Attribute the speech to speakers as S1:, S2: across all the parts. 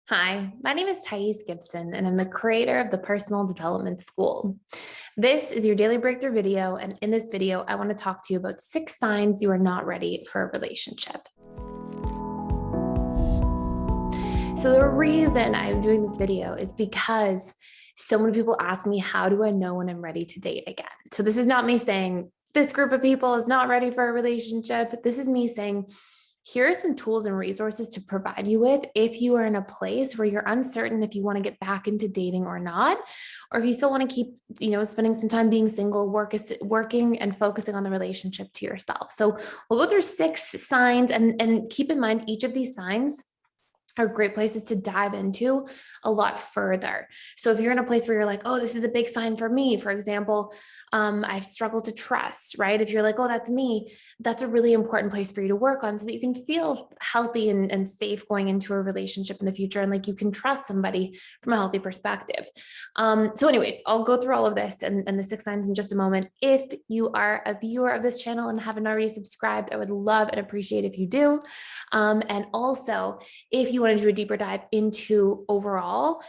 S1: Hi, my name is Thais Gibson, and I'm the creator of the Personal Development School. This is your daily breakthrough video, and in this video, I want to talk to you about 6 signs you are not ready for a relationship. So the reason I'm doing this video is because so many people ask me, how do I know when I'm ready to date again? So this is not me saying this group of people is not ready for a relationship. This is me saying, here are some tools and resources to provide you with if you are in a place where you're uncertain if you want to get back into dating or not, or if you still want to keep, spending some time being single, working and focusing on the relationship to yourself. So we'll go through 6 signs and keep in mind each of these signs are great places to dive into a lot further. So if you're in a place where you're like, oh, this is a big sign for me, for example, I've struggled to trust, right? If you're like, oh, that's me, that's a really important place for you to work on so that you can feel healthy and safe going into a relationship in the future. And like you can trust somebody from a healthy perspective. So anyways, I'll go through all of this and the 6 signs in just a moment. If you are a viewer of this channel and haven't already subscribed, I would love and appreciate if you do. And also, if you want to do a deeper dive into overall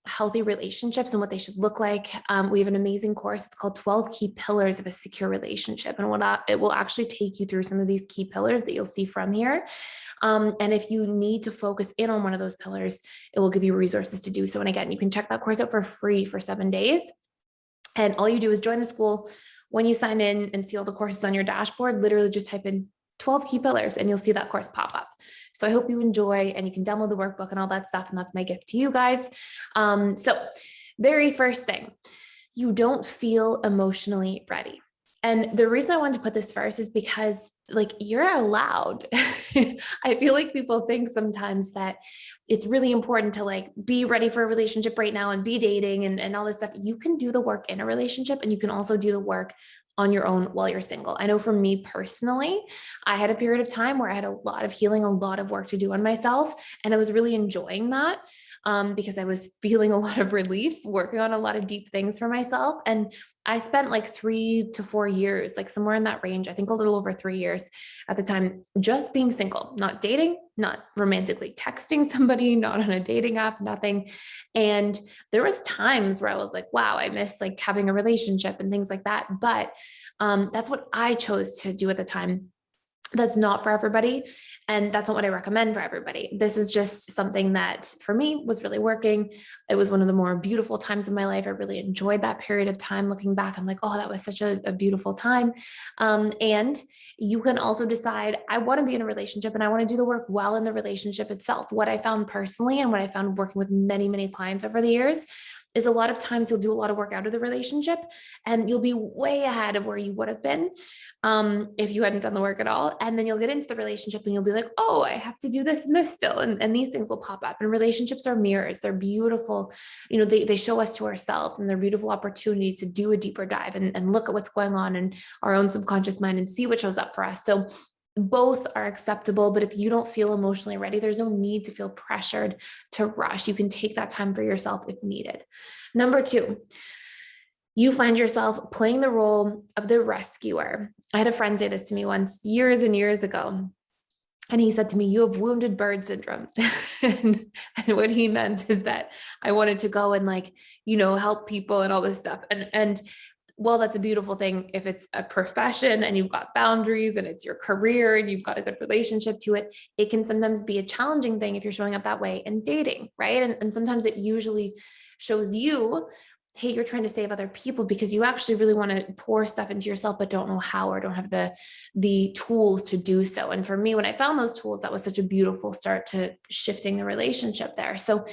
S1: healthy relationships and what they should look like, we have an amazing course. It's called 12 Key Pillars of a Secure Relationship. And it will actually take you through some of these key pillars that you'll see from here. And if you need to focus in on one of those pillars, it will give you resources to do so. And again, you can check that course out for free for 7 days. And all you do is join the school. When you sign in and see all the courses on your dashboard, literally just type in 12 key pillars and you'll see that course pop up. So I hope you enjoy, and you can download the workbook and all that stuff. And that's my gift to you guys. So very first thing, you don't feel emotionally ready. And the reason I wanted to put this first is because like you're allowed. I feel like people think sometimes that it's really important to like be ready for a relationship right now and be dating and all this stuff. You can do the work in a relationship, and you can also do the work on your own while you're single. I know for me personally, I had a period of time where I had a lot of healing, a lot of work to do on myself. And I was really enjoying that because I was feeling a lot of relief, working on a lot of deep things for myself. And I spent like 3 to 4 years, like somewhere in that range, I think a little over 3 years at the time, just being single, not dating, not romantically texting somebody, not on a dating app, nothing. And there was times where I was like, wow, I miss like having a relationship and things like that. But that's what I chose to do at the time. That's not for everybody. And that's not what I recommend for everybody. This is just something that for me was really working. It was one of the more beautiful times in my life. I really enjoyed that period of time. Looking back, I'm like, oh, that was such a beautiful time. And you can also decide, I want to be in a relationship and I want to do the work well in the relationship itself. What I found personally and what I found working with many, many clients over the years is a lot of times you'll do a lot of work out of the relationship and you'll be way ahead of where you would have been if you hadn't done the work at all. And then you'll get into the relationship and you'll be like, oh, I have to do this and this still. And these things will pop up. And relationships are mirrors. They're beautiful. They show us to ourselves, and they're beautiful opportunities to do a deeper dive and look at what's going on in our own subconscious mind and see what shows up for us. So both are acceptable, but if you don't feel emotionally ready, there's no need to feel pressured to rush. You can take that time for yourself if needed. Number 2, you find yourself playing the role of the rescuer. I had a friend say this to me once years and years ago. And he said to me, you have wounded bird syndrome. and what he meant is that I wanted to go and help people and all this stuff. And well, that's a beautiful thing if it's a profession and you've got boundaries and it's your career and you've got a good relationship to it. It can sometimes be a challenging thing if you're showing up that way in dating, right? And sometimes it usually shows you, hey, you're trying to save other people because you actually really want to pour stuff into yourself, but don't know how or don't have the tools to do so. And for me, when I found those tools, that was such a beautiful start to shifting the relationship there. So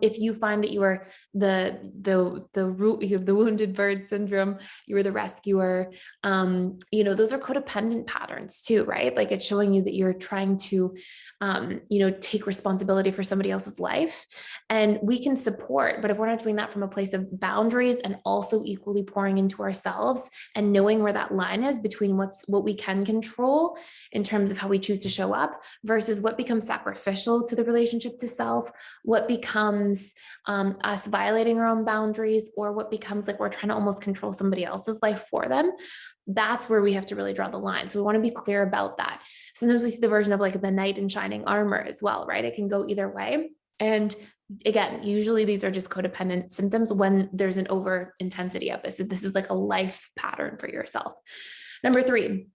S1: if you find that you are you have the wounded bird syndrome, you are the rescuer, those are codependent patterns too, right? Like it's showing you that you're trying to, take responsibility for somebody else's life. And we can support, but if we're not doing that from a place of boundaries and also equally pouring into ourselves and knowing where that line is between what we can control in terms of how we choose to show up versus what becomes sacrificial to the relationship to self, what becomes us violating our own boundaries, or what becomes like we're trying to almost control somebody else's life for them. That's where we have to really draw the line. So we want to be clear about that. Sometimes we see the version of like the knight in shining armor as well, right? It can go either way. And again, usually these are just codependent symptoms when there's an over intensity of this. This is like a life pattern for yourself. Number 3,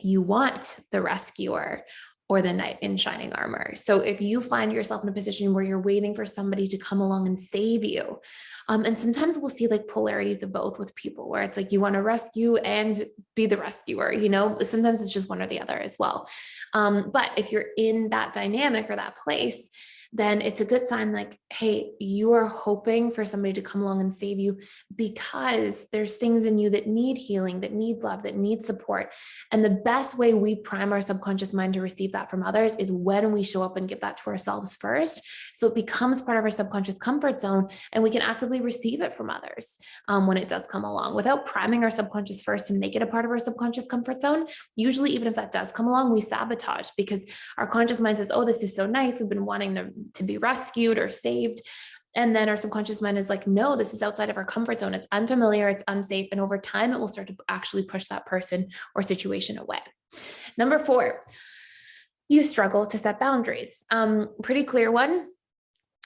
S1: you want the rescuer or the knight in shining armor. So if you find yourself in a position where you're waiting for somebody to come along and save you, and sometimes we'll see like polarities of both with people where it's like you want to rescue and be the rescuer, sometimes it's just one or the other as well. But if you're in that dynamic or that place, then it's a good sign like, hey, you are hoping for somebody to come along and save you because there's things in you that need healing, that need love, that need support. And the best way we prime our subconscious mind to receive that from others is when we show up and give that to ourselves first. So it becomes part of our subconscious comfort zone and we can actively receive it from others when it does come along. Without priming our subconscious first to make it a part of our subconscious comfort zone, usually even if that does come along, we sabotage because our conscious mind says, oh, this is so nice. We've been wanting to be rescued or saved. And then our subconscious mind is like, no, this is outside of our comfort zone. It's unfamiliar, it's unsafe. And over time, it will start to actually push that person or situation away. Number 4, you struggle to set boundaries. Pretty clear one.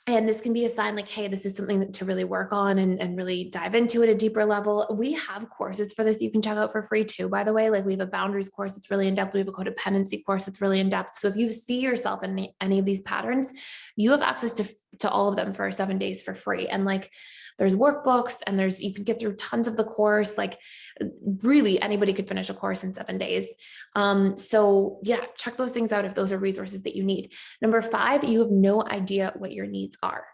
S1: And this can be a sign like, hey, this is something to really work on and really dive into at a deeper level. We have courses for this you can check out for free too, by the way. Like we have a boundaries course that's really in depth. We have a codependency course that's really in depth. So if you see yourself in any of these patterns, you have access to all of them for 7 days for free. And like there's workbooks and you can get through tons of the course. Like really anybody could finish a course in 7 days. So yeah, check those things out if those are resources that you need. Number 5, you have no idea what your needs are,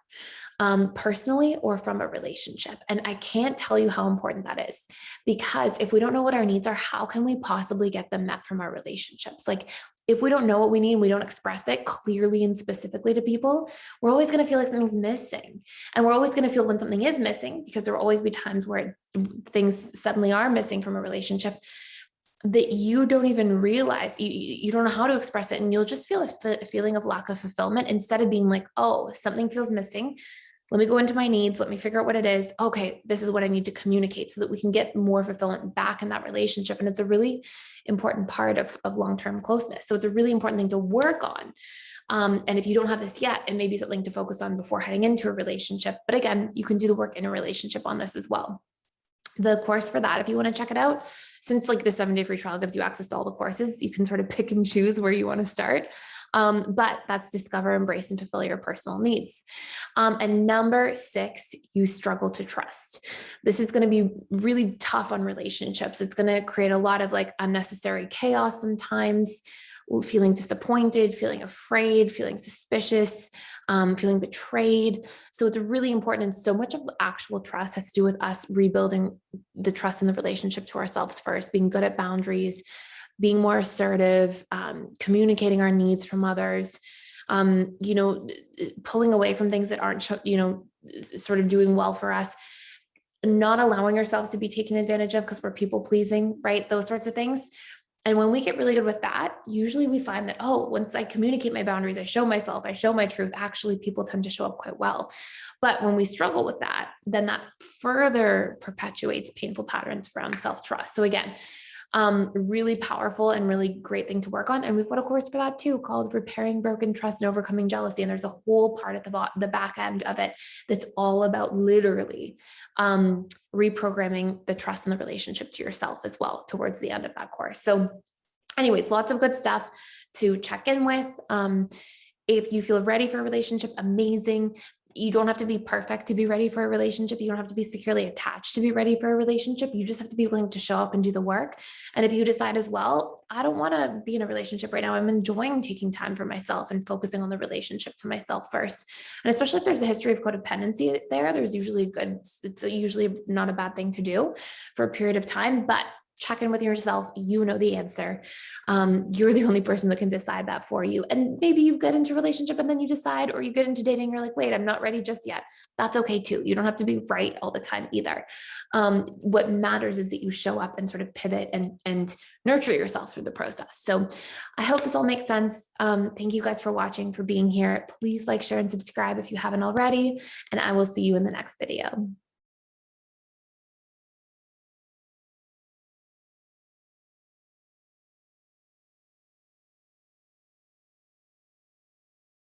S1: personally or from a relationship. And I can't tell you how important that is, because if we don't know what our needs are, how can we possibly get them met from our relationships? Like if we don't know what we need and we don't express it clearly and specifically to people, we're always going to feel like something's missing. And we're always going to feel when something is missing, because there will always be times where things suddenly are missing from a relationship that you don't even realize. You don't know how to express it. And you'll just feel a feeling of lack of fulfillment instead of being like, oh, something feels missing. Let me go into my needs. Let me figure out what it is. Okay, this is what I need to communicate so that we can get more fulfillment back in that relationship. And it's a really important part of long-term closeness. So it's a really important thing to work on. And if you don't have this yet, it may be something to focus on before heading into a relationship. But again, you can do the work in a relationship on this as well. The course for that, if you want to check it out, since like the 7-day free trial gives you access to all the courses, you can sort of pick and choose where you want to start. But that's discover, embrace, and fulfill your personal needs. And number 6, you struggle to trust. This is going to be really tough on relationships. It's going to create a lot of like unnecessary chaos sometimes, feeling disappointed, feeling afraid, feeling suspicious, feeling betrayed. So it's really important. And so much of the actual trust has to do with us rebuilding the trust in the relationship to ourselves first, being good at boundaries, being more assertive, communicating our needs from others, pulling away from things that aren't, sort of doing well for us, not allowing ourselves to be taken advantage of because we're people pleasing, right? Those sorts of things. And when we get really good with that, usually we find that, oh, once I communicate my boundaries, I show myself, I show my truth, actually people tend to show up quite well. But when we struggle with that, then that further perpetuates painful patterns around self-trust. So again, really powerful and really great thing to work on. And we've got a course for that too, called Repairing Broken Trust and Overcoming Jealousy. And there's a whole part at the back end of it that's all about literally reprogramming the trust in the relationship to yourself as well towards the end of that course. So anyways, lots of good stuff to check in with. If you feel ready for a relationship, amazing. You don't have to be perfect to be ready for a relationship. You don't have to be securely attached to be ready for a relationship. You just have to be willing to show up and do the work. And if you decide as well, I don't want to be in a relationship right now, I'm enjoying taking time for myself and focusing on the relationship to myself first. And especially if there's a history of codependency there's usually it's usually not a bad thing to do for a period of time, but check in with yourself. You know the answer. You're the only person that can decide that for you. And maybe you get into a relationship and then you decide, or you get into dating, you're like, wait, I'm not ready just yet. That's okay too. You don't have to be right all the time either. What matters is that you show up and sort of pivot and nurture yourself through the process. So I hope this all makes sense. Thank you guys for watching, for being here. Please like, share, and subscribe if you haven't already, and I will see you in the next video.